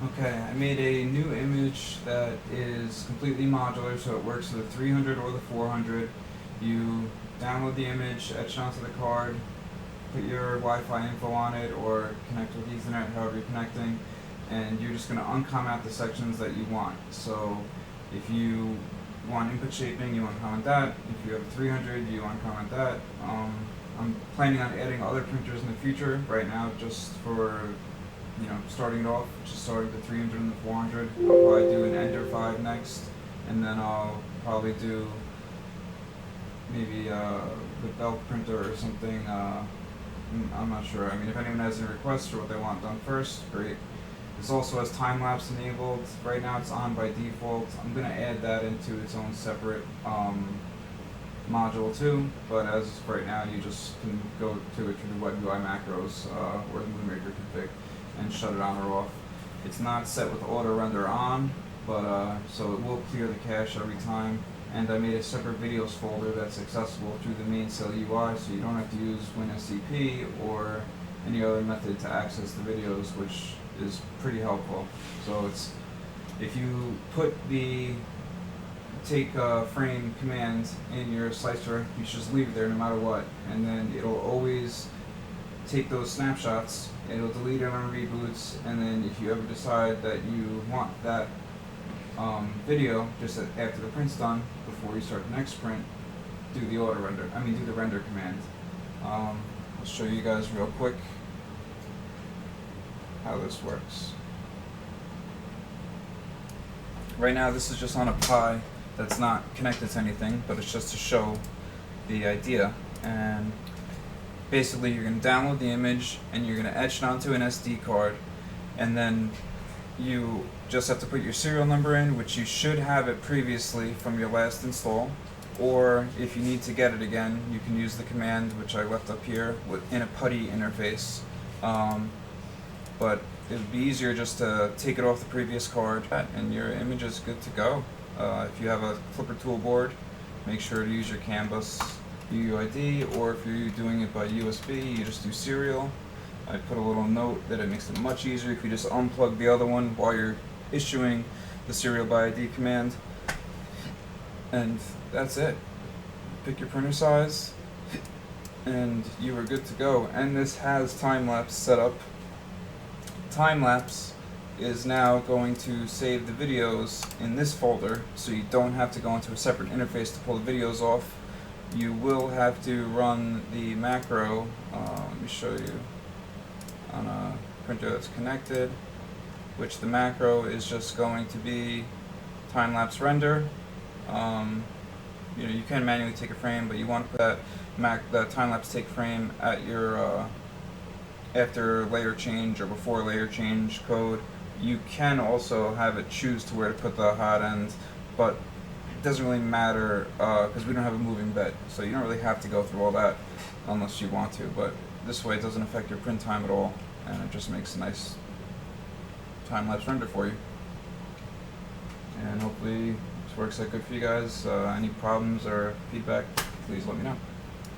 Okay, I made a new image that is completely modular, so it works with the 300 or the 400. You download the image, etch it onto the card, put your Wi-Fi info on it, or connect with Ethernet, however you're connecting, and you're just going to uncomment the sections that you want. So if you want input shaping, you uncomment that. If you have a 300, you uncomment that. I'm planning on adding other printers in the future. Right now, just for starting it off, just started the 300 and the 400. I'll probably do an Ender 5 next, and then I'll probably do maybe the belt printer or something. I'm not sure. I mean, if anyone has any requests for what they want done first, great. This also has time-lapse enabled. Right now it's on by default. I'm going to add that into its own separate module too, but as of right now you just can go to it through the WebUI macros or the MoonMaker config and shut it on or off. It's not set with auto render on, but so it will clear the cache every time. And I made a separate videos folder that's accessible through the main cell UI, so you don't have to use WinSCP or any other method to access the videos, which is pretty helpful. So it's, if you put the take frame command in your slicer, you should just leave it there no matter what, and then it'll always take those snapshots, it'll delete it on reboots, and then if you ever decide that you want that video just after the print's done, before you start the next print, do the do the render command. I'll show you guys real quick how this works. Right now this is just on a Pi that's not connected to anything, but it's just to show the idea. And basically you're going to download the image and you're going to etch it onto an SD card, and then you just have to put your serial number in, which you should have it previously from your last install, or if you need to get it again, you can use the command which I left up here in a PuTTY interface. But it would be easier just to take it off the previous card and your image is good to go. If you have a Klipper toolboard, make sure to use your CAN bus UUID, or if you're doing it by USB, you just do serial. I put a little note that it makes it much easier if you just unplug the other one while you're issuing the serial by ID command. And that's it. Pick your printer size and you are good to go. And this has time-lapse set up. Time-lapse is now going to save the videos in this folder, so you don't have to go into a separate interface to pull the videos off. You will have to run the macro, let me show you, on a printer that's connected, which the macro is just going to be time-lapse render. You can manually take a frame, but you want to put that time-lapse take frame at your after layer change or before layer change code. You can also have it choose to where to put the hot end, but it doesn't really matter because we don't have a moving bed, so you don't really have to go through all that unless you want to. But this way it doesn't affect your print time at all, and it just makes a nice time-lapse render for you. And hopefully this works out good for you guys. Any problems or feedback, please let me know.